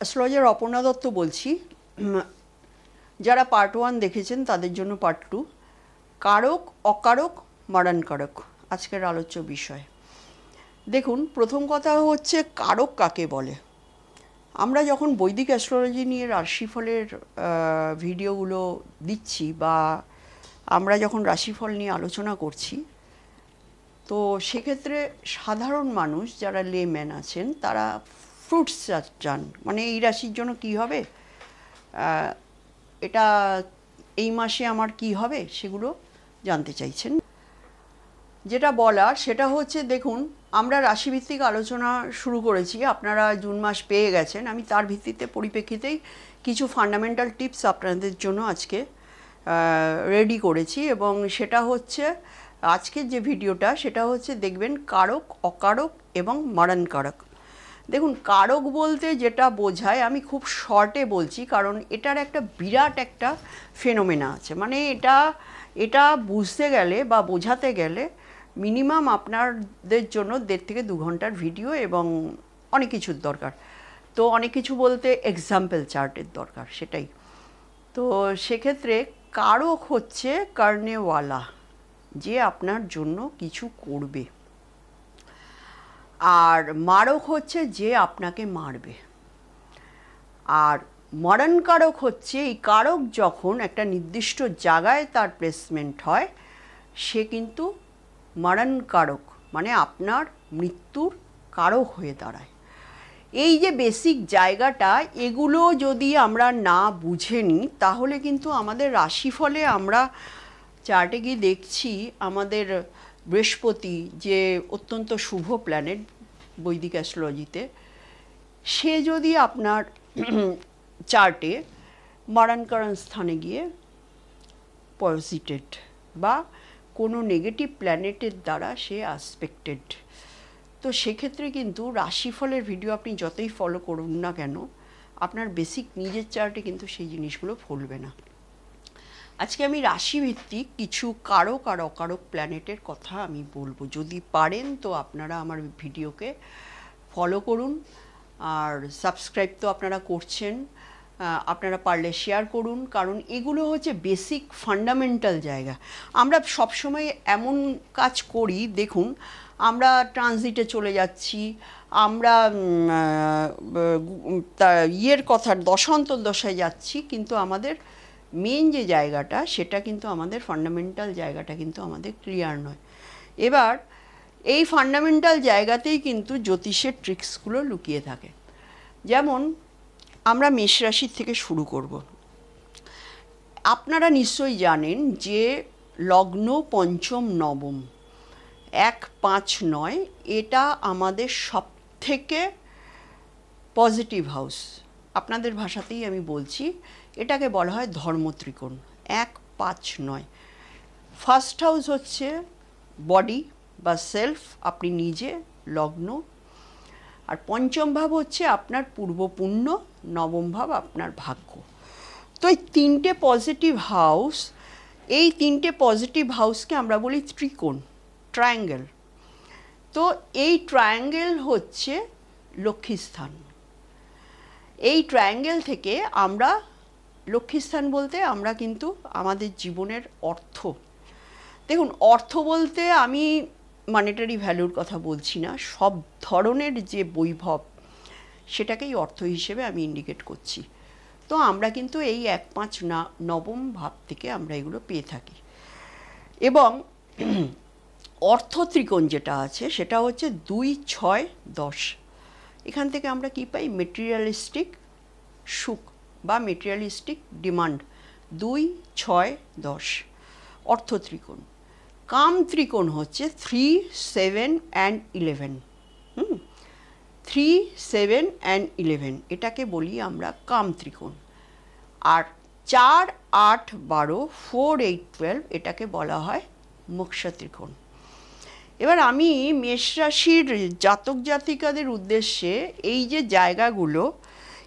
Astrologer Aparna Dutta বলছি। যারা part 1 দেখেছেন তাদের জন্য পার্ট 2, কারক অকারক মারণকারক আজকের আলোচ্য বিষয়। দেখুন, প্রথম কথা হচ্ছে কারক কাকে বলে। আমরা যখন বৈদিক অ্যাস্ট্রোলজি নিয়ে রাশিফলের ভিডিওগুলো দিচ্ছি বা আমরা যখন রাশিফল নিয়ে আলোচনা করছি, তো সেক্ষেত্রে সাধারণ মানুষ যারা লেম্যান আছেন তারা ফ্রুটস চান, মানে এই রাশির জন্য কি হবে, এটা এই মাসে আমার কি হবে, সেগুলো জানতে চাইছেন। যেটা বলার সেটা হচ্ছে, দেখুন, আমরা রাশিভিত্তিক আলোচনা শুরু করেছি, আপনারা জুন মাস পেয়ে গেছেন। আমি তার ভিত্তিতে পরিপ্রেক্ষিতেই কিছু ফান্ডামেন্টাল টিপস আপনাদের জন্য আজকে রেডি করেছি, এবং সেটা হচ্ছে আজকের যে ভিডিওটা সেটা হচ্ছে দেখবেন কারক অকারক এবং মারণকারক। দেখুন, কারক বলতে যেটা বোঝায়, আমি খুব শর্টে বলছি কারণ এটার একটা বিরাট একটা ফেনোমেনা আছে। মানে এটা বুঝতে গেলে বা বোঝাতে গেলে মিনিমাম আপনাদের জন্য 1.5 থেকে 2 ঘন্টার ভিডিও এবং অনেক কিছুর দরকার। তো অনেক কিছু বলতে এক্সাম্পল চার্টের দরকার, সেটাই। তো সেক্ষেত্রে কারক হচ্ছে কর্নেওয়ালা, যে আপনার জন্য কিছু করবে, আর মারক হচ্ছে যে আপনাকে মারবে। আর মারণকারক হচ্ছে এই কারক যখন একটা নির্দিষ্ট জায়গায় তার প্লেসমেন্ট হয়, সে কিন্তু মারণকারক, মানে আপনার মৃত্যুর কারক হয়ে দাঁড়ায়। এই যে বেসিক জায়গাটা, এগুলো যদি আমরা না বুঝে নিই তাহলে কিন্তু আমাদের রাশিফলে আমরা চার্টে গিয়ে দেখছি আমাদের বৃহস্পতি, যে অত্যন্ত শুভ প্ল্যানেট বৈদিক অ্যাস্ট্রোলজিতে, সে যদি আপনার চার্টে মারণকারক স্থানে গিয়ে পজিটেড বা কোনো নেগেটিভ প্ল্যানেটের দ্বারা সে আসপেক্টেড, তো সেক্ষেত্রে কিন্তু রাশিফলের ভিডিও আপনি যতই ফলো করুন না কেন, আপনার বেসিক নিজের চার্টে কিন্তু সেই জিনিসগুলো ফলবে না। আজকে আমি রাশিভিত্তিক কিছু কারক আর অকারক প্ল্যানেটের কথা আমি বলবো। যদি পারেন তো আপনারা আমার ভিডিওকে ফলো করুন, আর সাবস্ক্রাইব তো আপনারা করছেন, আপনারা পারলে শেয়ার করুন, কারণ এগুলো হচ্ছে বেসিক ফান্ডামেন্টাল জায়গা। আমরা সবসময় এমন কাজ করি, দেখুন, আমরা ট্রানজিটে চলে যাচ্ছি, আমরা ইয়ের কথার দশান্তর দশায় যাচ্ছি, কিন্তু আমাদের মেন যে জায়গাটা সেটা কিন্তু আমাদের ফান্ডামেন্টাল জায়গাটা কিন্তু আমাদের ক্লিয়ার নয়। এবার এই ফান্ডামেন্টাল জায়গাতেই কিন্তু জ্যোতিষের ট্রিক্সগুলো লুকিয়ে থাকে। যেমন আমরা মেষ রাশির থেকে শুরু করব। আপনারা নিশ্চয়ই জানেন যে লগ্ন পঞ্চম নবম 1, 5, 9 এটা আমাদের সবথেকে পজিটিভ হাউস। আপনাদের ভাষাতেই আমি বলছি, এটাকে বলা হয় ধর্মত্রিকোণ। 1, 5, 9 ফার্স্ট হাউস হচ্ছে বডি বা সেলফ, আপনি নিজে, লগ্ন। আর পঞ্চম ভাব হচ্ছে আপনার পূর্বপুণ্য, নবম ভাব আপনার ভাগ্য। তো এই 3টে পজিটিভ হাউস, এই 3টে পজিটিভ হাউসকে আমরা বলি ত্রিকোণ, ট্রায়াঙ্গেল। তো এই ট্রায়াঙ্গেল হচ্ছে লক্ষ্মীস্থান। এই ট্রায়াঙ্গেল থেকে আমরা, লক্ষ্মীস্থান বলতে আমরা কিন্তু আমাদের জীবনের অর্থ, দেখুন, অর্থ বলতে আমি মনিটারি ভ্যালুর কথা বলছি না, সব ধরনের যে বৈভব সেটাকেই অর্থ হিসেবে আমি ইন্ডিকেট করছি। তো আমরা কিন্তু এই 1, 5, নবম ভাব থেকে আমরা এগুলো পেয়ে থাকি। এবং অর্থ ত্রিকোণ যেটা আছে সেটা হচ্ছে 2, 6, 10। এখান থেকে আমরা কি পাই? মেটেরিয়ালিস্টিক সুখ বা মেটেরিয়ালিস্টিক ডিমান্ড। 2, 6, 10 অর্থ ত্রিকোণ। কাম ত্রিকোণ হচ্ছে 3, 7 and 11। 3, 7 and 11 এটাকে বলি আমরা কাম ত্রিকোণ। আর 4, 8, 12, 4, 8, 12 এটাকে বলা হয় মোক্ষ ত্রিকোণ। এবার আমি মেষ রাশির জাতক জাতিকাদের উদ্দেশ্যে এই যে জায়গাগুলো,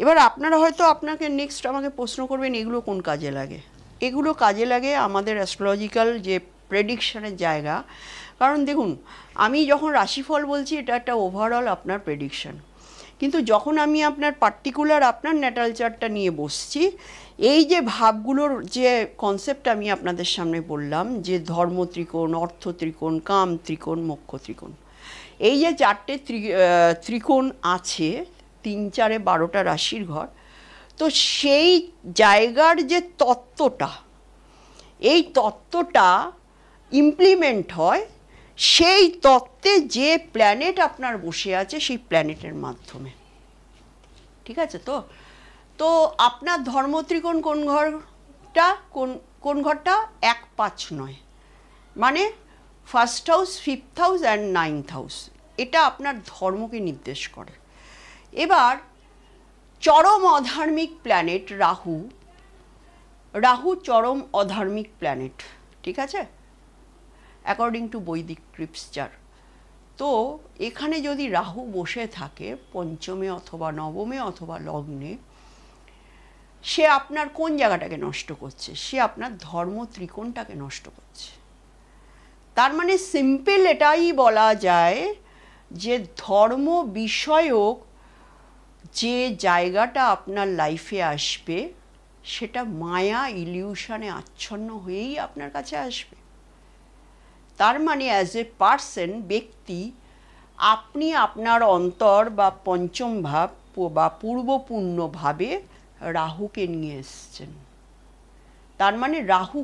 এবার আপনারা হয়তো আপনাকে নেক্সট আমাকে প্রশ্ন করবেন এগুলো কোন কাজে লাগে। এগুলো কাজে লাগে আমাদের অ্যাস্ট্রোলজিক্যাল যে প্রেডিকশনের জায়গা। কারণ দেখুন, আমি যখন রাশিফল বলছি এটা একটা ওভারঅল আপনার প্রেডিকশন, কিন্তু যখন আমি আপনার পার্টিকুলার আপনার ন্যাটাল চার্টটা নিয়ে বসছি, এই যে ভাবগুলোর যে কনসেপ্ট আমি আপনাদের সামনে বললাম, যে ধর্ম ত্রিকোণ, অর্থ ত্রিকোণ, কাম ত্রিকোণ, মোক্ষ ত্রিকোণ, এই যে চারটে ত্রিকোণ আছে 3, 4, 12টা রাশির ঘর, তো সেই জায়গার যে তত্ত্বটা, এই তত্ত্বটা ইমপ্লিমেন্ট হয় সেই তত্ত্বে যে প্ল্যানেট আপনার বসে আছে সেই প্ল্যানেটের মাধ্যমে। ঠিক আছে? তো তো আপনার ধর্মত্রিকোণ কোন ঘরটা, কোন ঘরটা? 1, 5, 9, মানে 1st house, 5th house and 9th house. এটা আপনার ধর্মকে নির্দেশ করে। এবার চরম অধার্মিক প্ল্যানেট রাহু, রাহু চরম অধার্মিক প্ল্যানেট, ঠিক আছে, অ্যাকর্ডিং টু বৈদিক স্ক্রিপচার। তো এখানে যদি রাহু বসে থাকে পঞ্চমে অথবা নবমে অথবা লগ্নে, সে আপনার কোন জায়গাটাকে নষ্ট করছে? সে আপনার ধর্ম ত্রিকোণটাকে নষ্ট করছে। তার মানে সিম্পল এটাই বলা যায় যে ধর্ম বিষয়ক যে জায়গাটা আপনার লাইফে আসবে সেটা মায়া ইলিউশনে আচ্ছন্ন হয়েই আপনার কাছে আসবে। তার মানে অ্যাজ এ পার্সন, ব্যক্তি, আপনি আপনার অন্তর বা পঞ্চম ভাব বা পূর্বপূর্ণভাবে রাহুকে নিয়ে এসছেন। তার মানে রাহু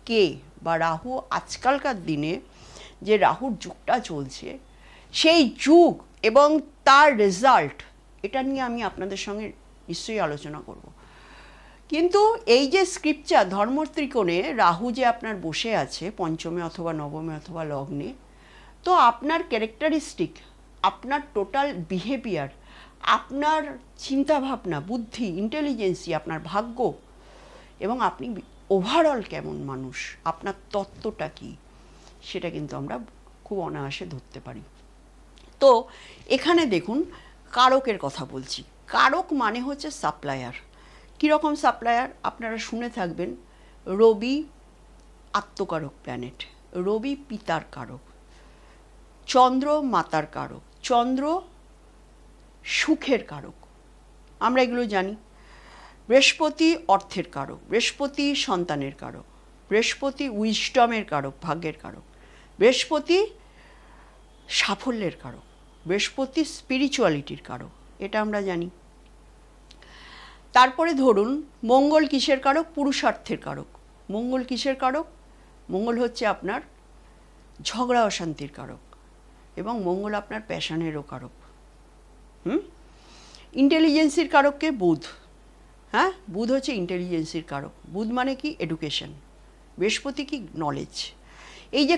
কে বা রাহু আজকালকার দিনে যে রাহুর যুগটা চলছে, সেই যুগ এবং তার রেজাল্ট, এটা নিয়ে আমি আপনাদের সঙ্গে নিশ্চয়ই আলোচনা করব। কিন্তু এই যে স্ক্রিপচার ধর্ম ত্রিকোণে রাহু যে আপনার বসে আছে পঞ্চমে অথবা নবমে অথবা লগ্নে, তো আপনার ক্যারেক্টারিস্টিক, আপনার টোটাল বিহেভিয়ার, আপনার চিন্তাভাবনা, বুদ্ধি, ইন্টেলিজেন্সি, আপনার ভাগ্য, এবং আপনি ওভারঅল কেমন মানুষ, আপনার তত্ত্বটা কী, সেটা কিন্তু আমরা খুব অনায়াসে ধরতে পারি। তো এখানে দেখুন কারকের কথা বলছি। কারক মানে হচ্ছে সাপ্লায়ার। কীরকম সাপ্লায়ার? আপনারা শুনে থাকবেন, রবি আত্মকারক প্ল্যানেট, রবি পিতার কারক, চন্দ্র মাতার কারক, চন্দ্র সুখের কারক, আমরা এগুলো জানি। বৃহস্পতি অর্থের কারক, বৃহস্পতি সন্তানের কারক, বৃহস্পতি উইজডমের কারক, ভাগ্যের কারক, বৃহস্পতি সাফল্যের কারক, বৃহস্পতি স্পিরিচুয়ালিটির কারক, এটা আমরা জানি। তারপরে ধরুন মঙ্গল কিসের কারক? পুরুষার্থের কারক। মঙ্গল কিসের কারক? মঙ্গল হচ্ছে আপনার ঝগড়া অশান্তির কারক, এবং মঙ্গল আপনার প্যাশনেরও কারক। ইন্টেলিজেন্সির কারককে বুধ। হ্যাঁ, বুধ হচ্ছে ইন্টেলিজেন্সির কারক। বুধ মানে কি? এডুকেশন। বৃহস্পতি কি? নলেজ। এই যে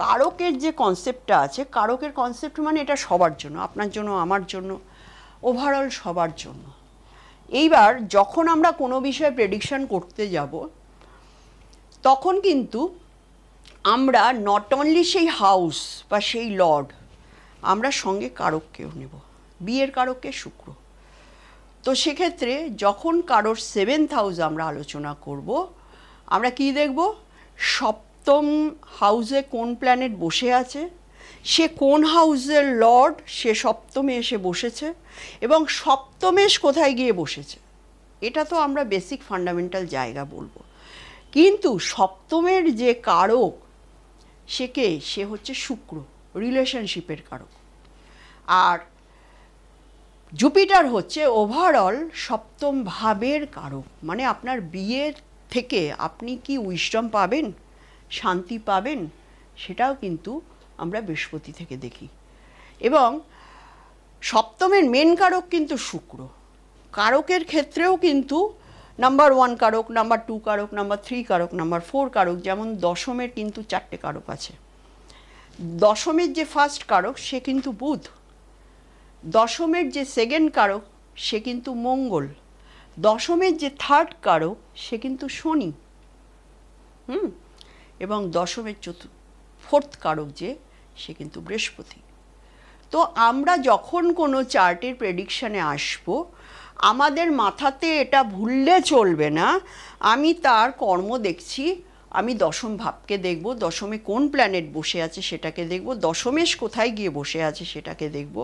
কারকের যে কনসেপ্টটা আছে, কারকের কনসেপ্ট মানে এটা সবার জন্য, আপনার জন্য, আমার জন্য, ওভারঅল সবার জন্য। এইবার যখন আমরা কোনো বিষয়ে প্রেডিকশন করতে যাব, তখন কিন্তু আমরা নট অনলি সেই হাউস বা সেই লর্ড, আমরা সঙ্গে কারককেও নেব। বিয়ের কারককে শুক্র। তো সেক্ষেত্রে যখন কারোর 7th হাউস আমরা আলোচনা করব, আমরা কি দেখব? সপ্তম হাউসে কোন প্ল্যানেট বসে আছে, সে কোন হাউসের লর্ড, সে সপ্তমে এসে বসেছে, এবং সপ্তমেশ কোথায় গিয়ে বসেছে, এটা তো আমরা বেসিক ফান্ডামেন্টাল জায়গা বলবো। কিন্তু সপ্তমের যে কারক, সে হচ্ছে শুক্র, রিলেশনশিপের কারক। আর জুপিটার হচ্ছে ওভারঅল সপ্তম ভাবের কারক, মানে আপনার বিয়ের থেকে আপনি কি উইজডম পাবেন, শান্তি পাবেন, সেটাও কিন্তু আমরা বৃহস্পতি থেকে দেখি। এবং সপ্তমের মেন কারক কিন্তু শুক্র। কারকের ক্ষেত্রেও কিন্তু নাম্বার 1 কারক, নাম্বার 2 কারক, নাম্বার 3 কারক, নাম্বার 4 কারক, যেমন দশমের কিন্তু 4টে কারক আছে। দশমের যে ফার্স্ট কারক সে কিন্তু বুধ, দশমের যে সেকেন্ড কারক সে কিন্তু মঙ্গল, দশমের যে থার্ড কারক সে কিন্তু শনি, এবং দশমের ফোর্থ কারক যে সে কিন্তু বৃহস্পতি। তো আমরা যখন কোনো চার্টের প্রেডিকশানে আসব, আমাদের মাথাতে এটা ভুললে চলবে না আমি তার কর্ম দেখছি আমি দশম ভাবকে দেখব, দশমে কোন প্ল্যানেট বসে আছে সেটাকে দেখব, দশমেশ কোথায় গিয়ে বসে আছে সেটাকে দেখব,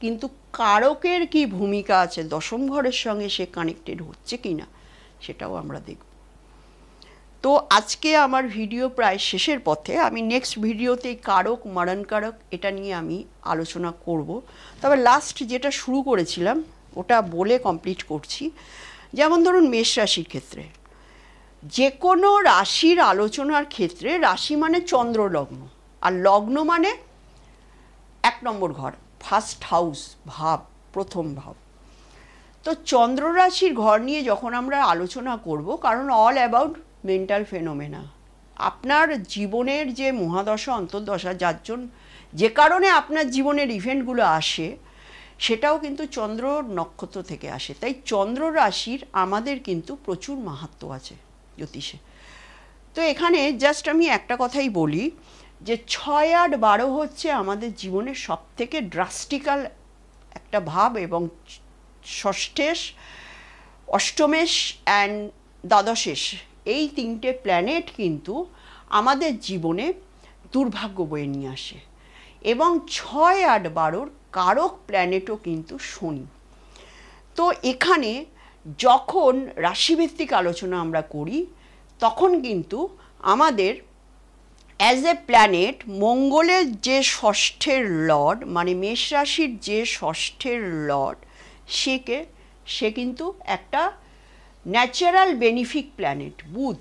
কিন্তু কারকের কি ভূমিকা আছে, দশম ঘরের সঙ্গে সে কানেক্টেড হচ্ছে কি না সেটাও আমরা দেখব। তো আজকে আমার ভিডিও প্রায় শেষের পথে। আমি নেক্সট ভিডিওতে কারক মারণ কারক এটা নিয়ে আমি আলোচনা করব। তবে লাস্ট যেটা শুরু করেছিলাম ওটা বলে কমপ্লিট করছি। যেমন ধরুন মেষ রাশির ক্ষেত্রে, যে কোনো রাশির আলোচনার ক্ষেত্রে রাশি মানে চন্দ্র লগ্ন, আর লগ্ন মানে 1 নম্বর ঘর, ফার্স্ট হাউস, ভাব, প্রথম ভাব। তো চন্দ্র রাশির ঘর নিয়ে যখন আমরা আলোচনা করব, কারণ অল অ্যাবাউট মেন্টাল ফেনোমেনা, আপনার জীবনের যে মহাদশা অন্তর্দশা যার জন্য যে কারণে আপনার জীবনের ইভেন্টগুলো আসে সেটাও কিন্তু চন্দ্র নক্ষত্র থেকে আসে। তাই চন্দ্র রাশির আমাদের কিন্তু প্রচুর মাহাত্ম্য আছে জ্যোতিষে। তো এখানে জাস্ট আমি একটা কথাই বলি যে 6, 8, 12 হচ্ছে আমাদের জীবনের সবথেকে ড্রাস্টিক্যাল একটা ভাব, এবং ষষ্ঠেশ, অষ্টমেশ অ্যান্ড দ্বাদশেশ এই 3টে প্ল্যানেট কিন্তু আমাদের জীবনে দুর্ভাগ্য বয়ে নিয়ে আসে। এবং 6, 8, 12 কারক প্ল্যানেটও কিন্তু শনি। তো এখানে যখন রাশিভিত্তিক আলোচনা আমরা করি তখন কিন্তু আমাদের অ্যাজ এ প্ল্যানেট মঙ্গলের যে ষষ্ঠের লর্ড, মানে মেষ রাশির যে ষষ্ঠের লর্ড, সে কিন্তু একটা ন্যাচারাল বেনিফিক প্ল্যানেট বুধ।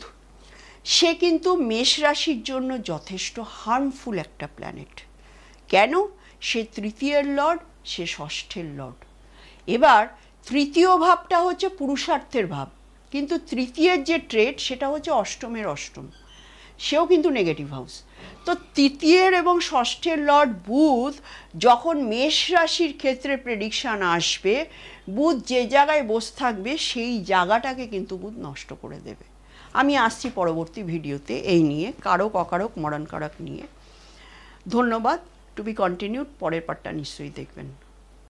সে কিন্তু মেষ রাশির জন্য যথেষ্ট হার্মফুল একটা প্ল্যানেট। কেন? সে তৃতীয়ের লর্ড, সে ষষ্ঠের লর্ড। এবার তৃতীয় ভাবটা হচ্ছে পুরুষার্থের ভাব, কিন্তু তৃতীয়ের যে ট্রেড সেটা হচ্ছে অষ্টমের অষ্টম, সেও কিন্তু নেগেটিভ হাউস। তো তৃতীয়ের এবং ষষ্ঠের লর্ড বুধ যখন মেষ রাশির ক্ষেত্রে প্রেডিকশান আসবে, বুধ যে জায়গায় বসে থাকবে সেই জায়গাটাকে কিন্তু বুধ নষ্ট করে দেবে। আমি আসছি পরবর্তী ভিডিওতে এই নিয়ে, কারক অকারক মরণ কারক নিয়ে। ধন্যবাদ। To be continued. পরের পার্টটা নিশ্চয়ই দেখবেন।